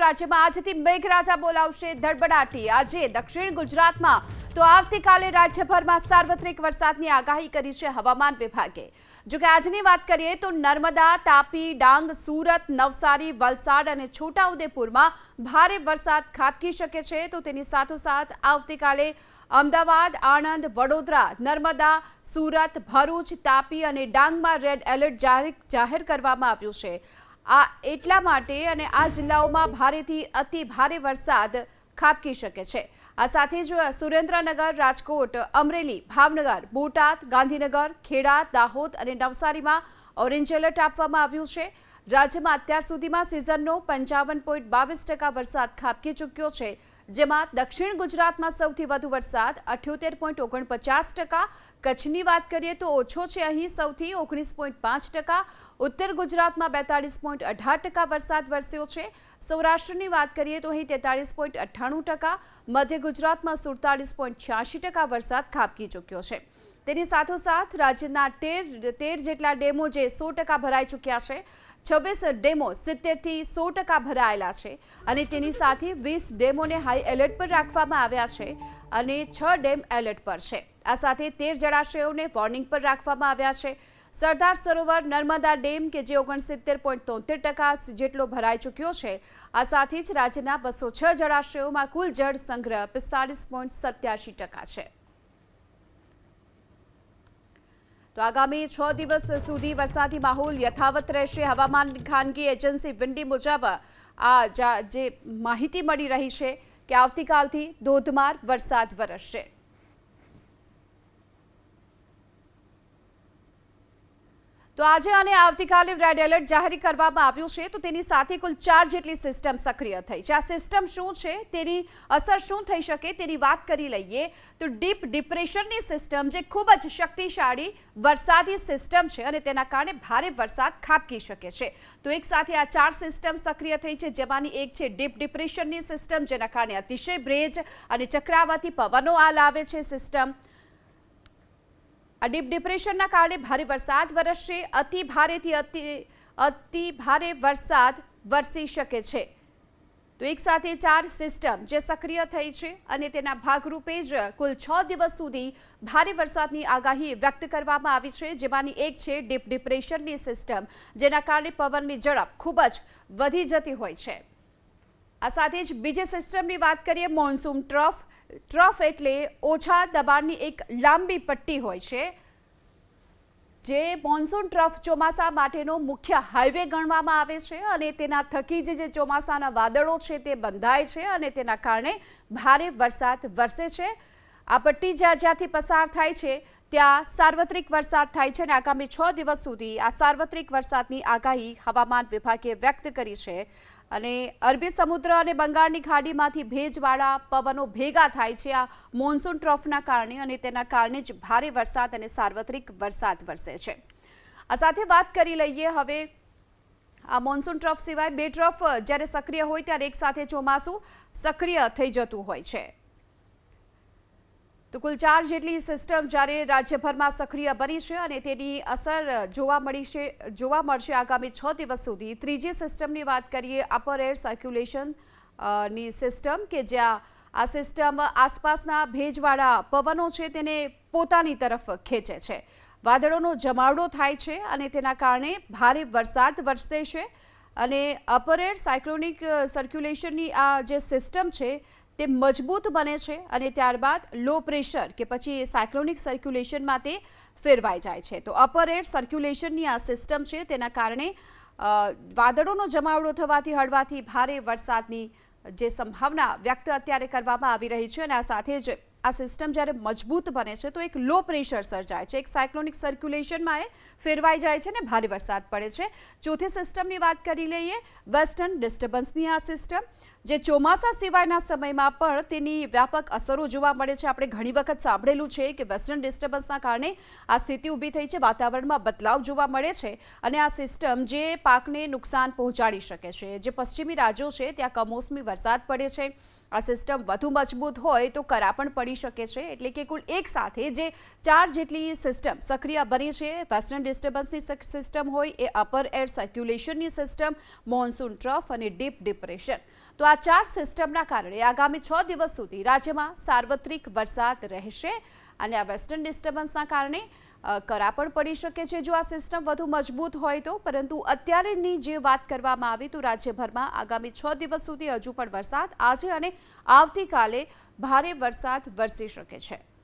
રાજ્યમાં આજથી મેઘરાજા બોલાવશે ધડબડાટી। આજે દક્ષિણ ગુજરાતમાં તો આવતીકાલે રાજ્યભરમાં સાર્વત્રિક વરસાદની આગાહી કરી છે હવામાન વિભાગે। જો કે આજની વાત કરીએ તો નર્મદા, તાપી, ડાંગ, સુરત, નવસારી, વલસાડ અને છોટાઉદેપુરમાં ભારે વરસાદ ખાબકી શકે છે। તો તેની સાથોસાથ આવતીકાલે અમદાવાદ, આણંદ, વડોદરા, નર્મદા, સુરત, ભરૂચ, તાપી અને ડાંગમાં રેડ એલર્ટ જાહેર કરવામાં આવ્યું છે। આ એટલા માટે અને આ જિલ્લાઓમાં ભારેથી અતિ ભારે વરસાદ ખાબકી શકે છે। આ સાથે જ સુરેન્દ્રનગર, રાજકોટ, અમરેલી, ભાવનગર, બોટાદ, ગાંધીનગર, ખેડા, દાહોદ અને નવસારીમાં ઓરેન્જ એલર્ટ આપવામાં આવ્યું છે। રાજ્યમાં અત્યાર સુધીમાં સિઝનનો 55.22% વરસાદ ખાબકી ચૂક્યો છે, જેમાં દક્ષિણ ગુજરાતમાં સૌથી વધુ વરસાદ 78.49%। કચ્છની વાત કરીએ તો ઓછો છે અહીં સૌથી 19.5%। ઉત્તર ગુજરાતમાં 42.18% વરસાદ વરસ્યો છે। સૌરાષ્ટ્રની વાત કરીએ તો અહીં 43.98%, મધ્ય ગુજરાતમાં 47.86% વરસાદ ખાબકી ચૂક્યો છે। તેની સાથોસાથ રાજ્યના 13 જેટલા ડેમો જે 100% ભરાઈ ચૂક્યા છે, 26 ડેમો 70થી 100% ભરાયેલા છે અને તેની સાથે 20 ડેમોને હાઈ એલર્ટ પર રાખવામાં આવ્યા છે અને 6 ડેમ એલર્ટ પર છે। આ સાથે 13 જળાશયોને વોર્નિંગ પર રાખવામાં આવ્યા છે। સરદાર સરોવર નર્મદા ડેમ કે જે 69.73% જેટલો ભરાઈ ચૂક્યો છે, આ સાથે જ રાજ્યના 206 જળાશયોમાં કુલ જળ સંગ્રહ 45.87% છે। તો આગામી 6 દિવસ સુધી વરસાદી માહોલ યથાવત રહેશે। હવામાન ખાનગી એજન્સી વિન્ડી મુજબ આ જે માહિતી મળી રહી છે કે આવતીકાલથી ધોધમાર વરસાદ વરસશે। તો આજે અને આવતીકાલે રેડ એલર્ટ જાહેર કરવામાં આવ્યું છે। તો તેની સાથે કુલ 4 જેટલી સિસ્ટમ સક્રિય થઈ છે। આ સિસ્ટમ શું છે, તેની અસર શું થઈ શકે તેની વાત કરી લઈએ તો ડીપ ડિપ્રેશનની સિસ્ટમ જે ખૂબ જ શક્તિશાળી વરસાદી સિસ્ટમ છે અને તેના કારણે ભારે વરસાદ ખાબકી શકે છે। તો એક સાથે આ 4 સિસ્ટમ સક્રિય થઈ છે, જેમાંની એક છે ડીપ ડિપ્રેશનની સિસ્ટમ, જેના કારણે અતિશય ભેજ અને ચક્રાવાતી પવનો આ લાવે છે સિસ્ટમ। આ ડીપ ડિપ્રેશનના કારણે ભારે વરસાદ વરસશે। અતિ ભારેથી અતિ ભારે વરસાદ વરસી શકે છે। તો એક સાથે 4 સિસ્ટમ જે સક્રિય થઈ છે અને તેના ભાગરૂપે જ કુલ 6 દિવસ સુધી ભારે વરસાદની આગાહી વ્યક્ત કરવામાં આવી છે, જેમાંની એક છે ડીપ ડિપ્રેશનની સિસ્ટમ, જેના કારણે પવનની ઝડપ ખૂબ જ વધી જતી હોય છે। આ સાથે જ બીજી સિસ્ટમની વાત કરીએ મોન્સૂન ટ્રફ। ટ્રફ એટલે ઓછા દબાણની એક લાંબી પટ્ટી હોય છે, જે મોન્સૂન ટ્રફ ચોમાસા માટેનો મુખ્ય હાઈવે ગણવામાં આવે છે અને તેના થકી જે ચોમાસાના વાદળો છે તે બંધાય છે અને તેના કારણે ભારે વરસાદ વરસે છે। આ પટ્ટી જ્યાંથી પસાર થાય છે ત્યાં સાર્વત્રિક વરસાદ થાય છે અને આગામી 6 દિવસ સુધી આ સાર્વત્રિક વરસાદની આગાહી હવામાન વિભાગે વ્યક્ત કરી છે। અને અરબી સમુદ્ર અને બંગાળની ખાડીમાંથી ભેજવાળા પવનો ભેગા થાય છે આ મોન્સૂન ટ્રફના કારણે અને તેના કારણે જ ભારે વરસાદ અને સાર્વત્રિક વરસાદ વરસે છે। આ સાથે વાત કરી લઈએ હવે આ મોન્સૂન ટ્રફ સિવાય 2 ટ્રફ જ્યારે સક્રિય હોય ત્યારે એક સાથે ચોમાસું સક્રિય થઈ જતું હોય છે। તો કુલ 4 જેટલી સિસ્ટમ જ્યારે રાજ્યભરમાં સક્રિય બની છે અને તેની અસર જોવા મળશે આગામી 6 દિવસ સુધી। ત્રીજી સિસ્ટમની વાત કરીએ અપર એર સર્ક્યુલેશન ની સિસ્ટમ, કે જ્યાં આ સિસ્ટમ આસપાસના ભેજવાળા પવનો છે તેને પોતાની તરફ ખેંચે છે। વાદળોનો જમાવડો થાય છે અને તેના કારણે ભારે વરસાદ વરસે છે અને અપર એર સાયક્લોનિક સર્ક્યુલેશનની આ જે સિસ્ટમ છે તે મજબૂત બને છે અને ત્યારબાદ લો પ્રેશર કે પછી સાયક્લોનિક સર્ક્યુલેશનમાં તે ફેરવાઈ જાય છે। તો અપર એર સર્ક્યુલેશનની આ સિસ્ટમ છે તેના કારણે વાદળોનો જમાવડો થવાથી હળવાથી ભારે વરસાદની જે સંભાવના વ્યક્ત અત્યારે કરવામાં આવી રહી છે અને આ સાથે જ આ સિસ્ટમ જ્યારે મજબૂત બને છે તો એક લો પ્રેશર સર્જાય છે, એક સાયક્લોનિક સર્ક્યુલેશનમાં એ ફેરવાઈ જાય છે અને ભારે વરસાદ પડે છે। ચોથી સિસ્ટમની વાત કરી લઈએ વેસ્ટર્ન ડિસ્ટર્બન્સની આ સિસ્ટમ, જે ચોમાસા સિવાયના સમયમાં પણ તેની વ્યાપક અસરો જોવા મળે છે। આપણે ઘણી વખત સાંભળેલું છે કે વેસ્ટર્ન ડિસ્ટર્બન્સના કારણે આ સ્થિતિ ઊભી થઈ છે, વાતાવરણમાં બદલાવ જોવા મળે છે અને આ સિસ્ટમ જે પાકને નુકસાન પહોંચાડી શકે છે। જે પશ્ચિમી રાજ્યો છે ત્યાં કમોસમી વરસાદ પડે છે આ સિસ્ટમ વધુ મજબૂત હોય તો કરા પણ પડી શકે છે, એટલે કે કુલ એક સાથે જે 4 જેટલી સિસ્ટમ સક્રિય બની છે. વેસ્ટર્ન ડિસ્ટર્બન્સની સિસ્ટમ હોય, એ અપર એર સર્ક્યુલેશનની સિસ્ટમ, મોન્સૂન ટ્રફ અને ડીપ ડિપ્રેશન. તો આ 4 સિસ્ટમના કારણે આગામી 6 દિવસ સુધી રાજ્યમાં સાર્વત્રિક વરસાદ રહેશે અને આ વેસ્ટર્ન ડિસ્ટર્બન્સના કારણે કરા પણ પડી શકે છે જો આ સિસ્ટમ વધુ મજબૂત હોય તો. પરંતુ અત્યારેની જે વાત કરવામાં આવી તો રાજ્યભરમાં આગામી 6 દિવસ સુધી હજુ પણ વરસાદ, આજે અને આવતીકાલે ભારે વરસાદ વરસી શકે છે.